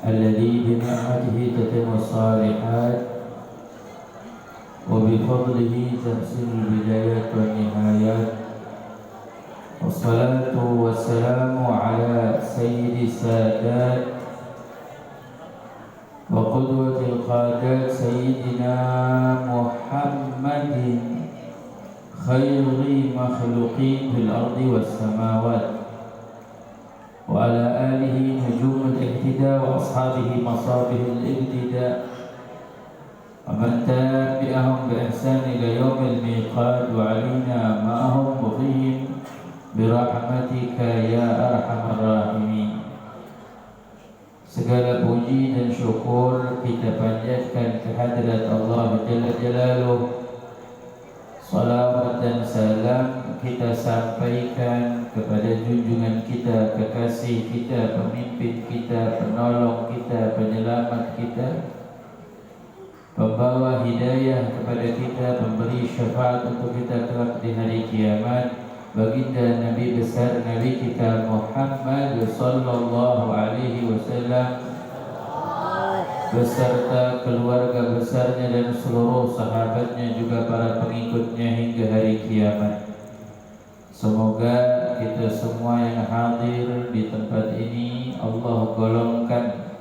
الذي بنعمته تتم الصالحات وبفضله تحسن البدايات والنهايات. والصلاة والسلام على سيد السادات وقدوة القادات سيدنا محمد خير مخلوقين في الأرض والسماوات، وعلى آله نجوم الاهتداء وأصحابه مصابيح الابتداء، ومن تبعهم بإحسان إلى يوم الميقات، وعلينا معهم وفيهم برحمتك يا أرحم الراحمين. Segala puji dan syukur kita panjatkan kehadirat Allah Jalla Jalaluh. Salawat dan salam kita sampaikan kepada junjungan kita, kekasih kita, pemimpin kita, penolong kita, penyelamat kita, pembawa hidayah kepada kita, pemberi syafaat untuk kita kelak di hari kiamat, baginda Nabi besar Nabi kita Muhammad sallallahu alaihi wasallam beserta keluarga besarnya dan seluruh sahabatnya, juga para pengikutnya hingga hari kiamat. Semoga kita semua yang hadir di tempat ini Allah golongkan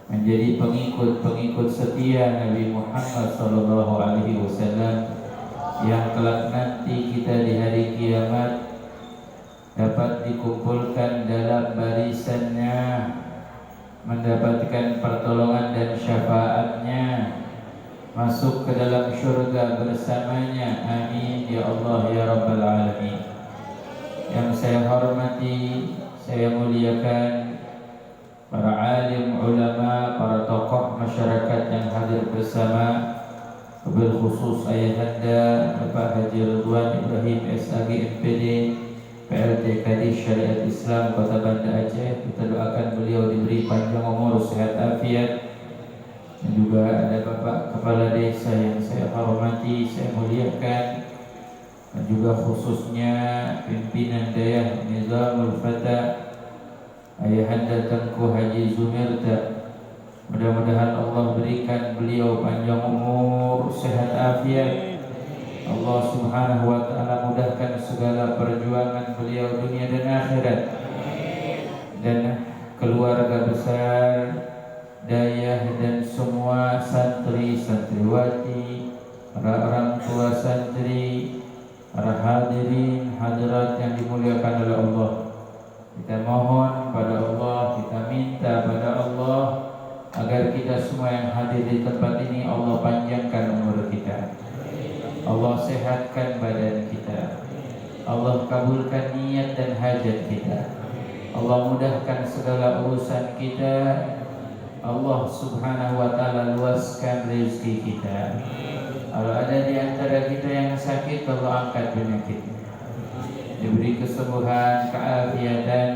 menjadi pengikut-pengikut setia Nabi Muhammad sallallahu alaihi wasallam, yang kelak nanti kita di hari kiamat dapat dikumpulkan dalam barisannya, mendapatkan pertolongan dan syafaatnya, masuk ke dalam syurga bersamanya. Amin ya Allah ya Rabbal Alamin. Yang saya hormati, saya muliakan para alim, ulama, para tokoh masyarakat yang hadir bersama, wabil khusus Ayahanda Bapak Haji Ridwan Ibrahim SAG MPD PLT Kadis Syariat Islam Kota Banda Aceh. Kita doakan beliau diberi panjang umur, sehat afiat. Dan juga ada Bapak Kepala Desa yang saya hormati, saya muliakan, dan juga khususnya pimpinan Dayah Nizamul Fata Ayahanda Tengku Haji Zumirta. Mudah-mudahan Allah berikan beliau panjang umur, sehat afiat. Allah Subhanahu wa taala mudahkan segala perjuangan beliau dunia dan akhirat. Dan keluarga besar Dayah dan semua santri santriwati, para orang tua santri, para hadirin hadirat yang dimuliakan oleh Allah. Kita mohon pada Allah, kita minta pada Allah agar kita semua yang hadir di tempat ini Allah panjangkan umur kita, Allah sehatkan badan kita, Allah kabulkan niat dan hajat kita, Allah mudahkan segala urusan kita, Allah Subhanahu wa taala luaskan rezeki kita. Kalau ada di antara kita yang sakit, Allah angkat penyakitnya, diberi kesembuhan, keafiatan,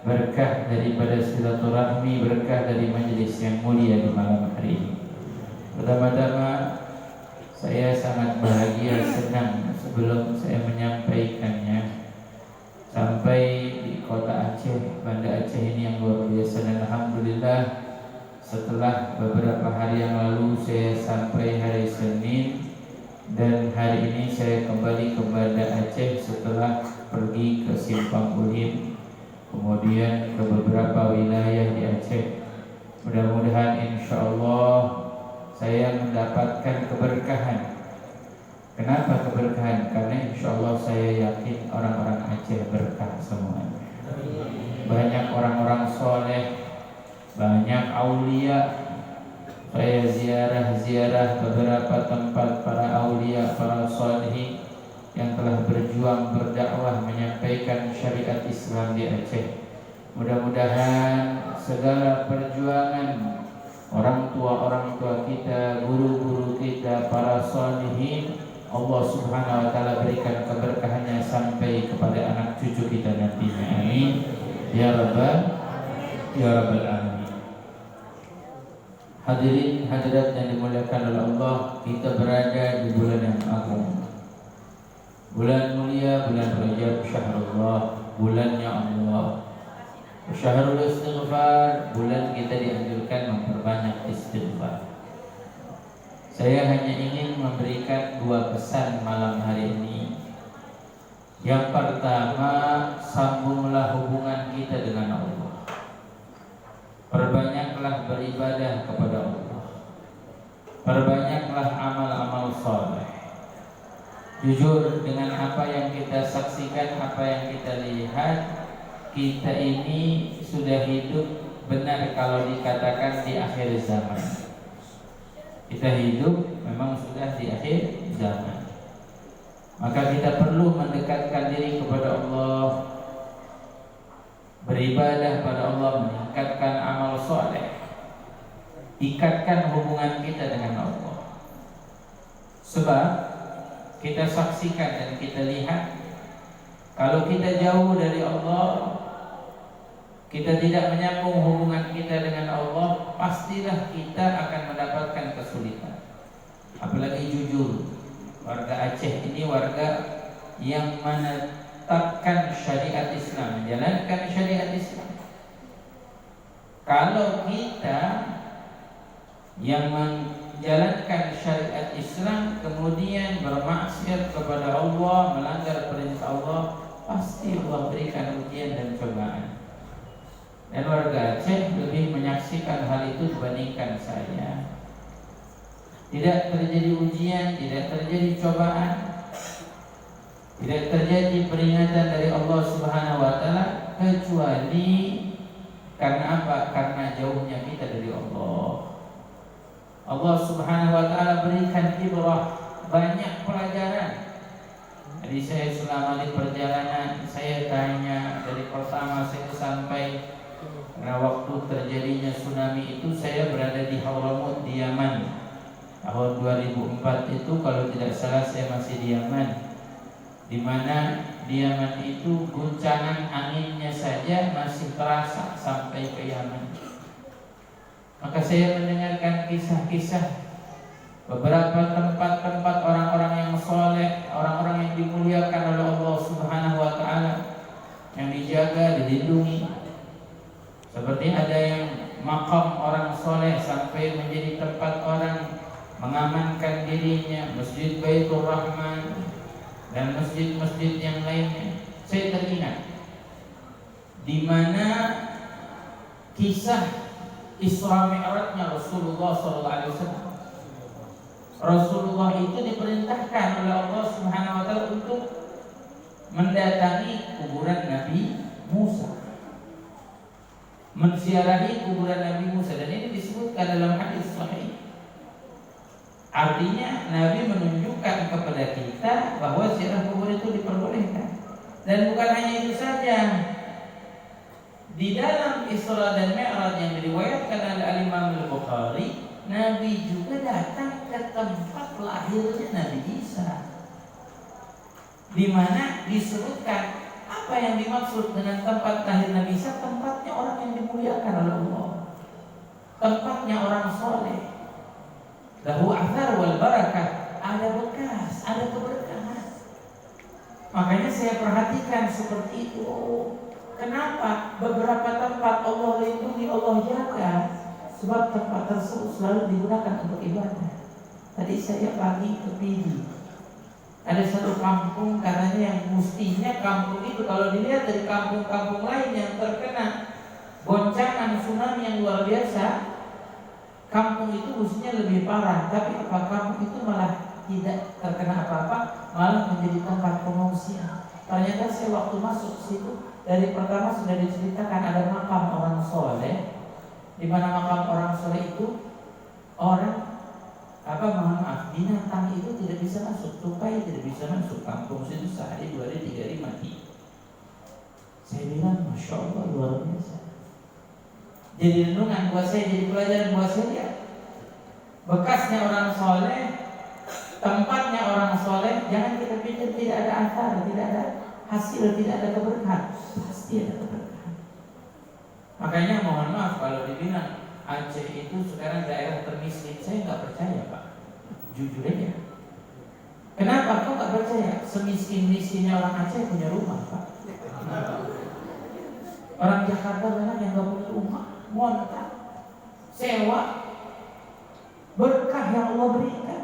berkah daripada silaturahmi, berkah dari majelis yang mulia di malam hari ini. Pertama-tama saya sangat bahagia, senang sebelum saya menyampaikannya. Sampai di kota Aceh, Banda Aceh ini yang luar biasa, dan alhamdulillah setelah beberapa hari yang lalu saya sampai hari Senin, dan hari ini saya kembali ke Banda Aceh setelah pergi ke Simpang Bulim, kemudian ke beberapa wilayah di Aceh. Mudah-mudahan insyaallah saya mendapatkan keberkahan. Kenapa keberkahan? Karena insyaallah saya yakin orang-orang Aceh berkah semuanya. Banyak orang-orang soleh, banyak aulia. Saya ziarah beberapa tempat para aulia, para salihin yang telah berjuang berdakwah menyampaikan syariat Islam di Aceh. Mudah-mudahan segala perjuangan orang tua kita, guru-guru kita, para salihin, Allah Subhanahu wa taala berikan keberkahannya sampai kepada anak cucu kita nantinya. Amin ya rabbal alamin. Hadirin hadirat yang dimuliakan oleh Allah, kita berada di bulan yang agung, bulan mulia, bulan Rajab, syahrullah, bulannya Allah. Syahrul istighfar, bulan kita dianjurkan pertama, sambunglah hubungan kita dengan Allah. Perbanyaklah beribadah kepada Allah. Perbanyaklah amal-amal saleh. Jujur dengan apa yang kita saksikan, apa yang kita lihat, kita ini sudah hidup benar kalau dikatakan di akhir zaman. Kita hidup memang sudah di akhir zaman. Maka kita perlu mendekatkan diri kepada Allah, beribadah pada Allah, meningkatkan amal soleh, ikatkan hubungan kita dengan Allah. Sebab kita saksikan dan kita lihat, kalau kita jauh dari Allah, kita tidak menyambung hubungan kita dengan Allah, pastilah kita akan mendapatkan kesulitan. Apalagi jujur, warga Aceh ini warga yang menetapkan syariat Islam, menjalankan syariat Islam. Kalau kita yang menjalankan syariat Islam kemudian bermaksiat kepada Allah, melanggar perintah Allah, pasti Allah berikan ujian dan cobaan. Dan warga Aceh lebih menyaksikan hal itu dibandingkan saya. Tidak terjadi ujian, tidak terjadi cobaan, tidak terjadi peringatan dari Allah Subhanahu wa taala kecuali karena apa? Karena jauhnya kita dari Allah. Allah Subhanahu wa taala berikan ibrah, banyak pelajaran. Jadi saya selama di perjalanan saya tanya dari pertama saya sampai, karena waktu terjadinya tsunami itu saya berada di Hadramaut di Yaman. Tahun 2004 itu kalau tidak salah saya masih di Yaman, di mana di Yaman itu guncangan anginnya saja masih terasa sampai ke Yaman. Maka saya mendengarkan kisah-kisah beberapa tempat-tempat orang-orang yang soleh, orang-orang yang dimuliakan oleh Allah Subhanahu wa taala, yang dijaga, dilindungi. Seperti ada yang makam orang soleh sampai menjadi tempat orang mengamankan dirinya, Masjid Baitur Rahman dan masjid-masjid yang lainnya. Saya teringat di mana kisah Isra Mi'rajnya Rasulullah SAW. Rasulullah itu diperintahkan oleh Allah Subhanahu wa taala untuk mendatangi kuburan Nabi Musa, menziarahi kuburan Nabi Musa, dan ini disebutkan dalam hadis sahih. Artinya Nabi menunjukkan kepada kita bahwa ziarah kubur itu diperbolehkan. Dan bukan hanya itu saja, di dalam Isra dan Mi'raj yang diriwayatkan oleh Imam Al-Bukhari, Nabi juga datang ke tempat lahirnya Nabi Isa, di mana disebutkan apa yang dimaksud dengan tempat lahir Nabi Isa. Tempatnya orang yang dimuliakan oleh Allah, tempatnya orang soleh. Lahu athar wal barakah, ada bekas, ada keberkahan. Makanya saya perhatikan seperti itu. Kenapa beberapa tempat Allah lindungi, Allah jaga? Sebab tempat tersebut selalu digunakan untuk ibadah. Tadi saya pagi ke Pidi, ada satu kampung katanya yang mestinya kampung itu kalau dilihat dari kampung-kampung lain yang terkena goncangan tsunami yang luar biasa, kampung itu mestinya lebih parah. Tapi apa, kampung itu malah tidak terkena apa-apa, malah menjadi tempat pengungsian. Ternyata saya waktu masuk situ, dari pertama sudah diceritakan ada makam orang soleh, di mana makam orang soleh itu binatang itu tidak bisa masuk, tupai tidak bisa masuk kampung situ, sehari, 2 hari, 3 hari mati. Saya bilang Masya Allah, luar biasa. Jadi renungan buat saya, jadi pelajaran buat saya. Bekasnya orang soleh, tempatnya orang soleh, jangan kita pikir tidak ada athar, tidak ada hasil, tidak ada keberkahan. Pasti ada keberkahan. Makanya mohon maaf kalau dibilang Aceh itu sekarang daerah termiskin, saya nggak percaya Pak, jujur aja. Kenapa kok nggak percaya? Semiskin-miskinnya orang Aceh punya rumah Pak. Orang Jakarta banyak yang nggak punya rumah, ngontrak, sewa. Berkah yang Allah berikan,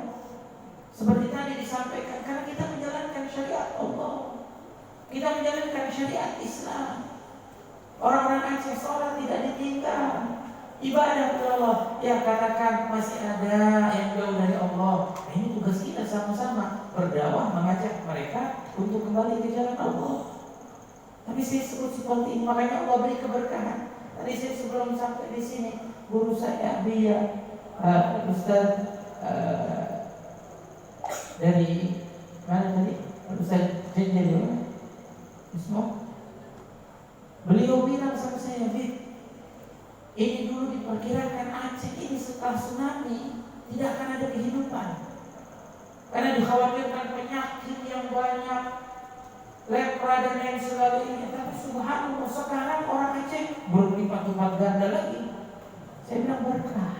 seperti tadi disampaikan, karena kita menjalankan syariat Allah. Kita menjalankan syariat Islam. Orang-orang Aceh sholat tidak ditinggal, ibadah kepada Allah. Ya katakan masih ada yang jauh dari Allah. Nah, ini tugas kita sama-sama berdakwah, mengajak mereka untuk kembali ke jalan Allah. Tapi saya sebut seperti ini, makanya Allah beri keberkahan. Tadi saya sebelum sampai di sini, guru saya Ustaz dari mana tadi? Ustaz Jenjel. Beliau bilang sama saya, Bib, ini dulu diperkirakan Aceh ini setelah tsunami tidak akan ada kehidupan, karena dikhawatirkan penyakit yang banyak, lepra dan lain sebagainya. Tapi subhanallah sekarang orang Aceh berlipat-lipat ganda lagi. Saya bilang berkah.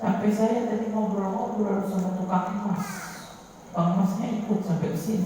Sampai saya tadi ngobrol-ngobrol sama tukang emas.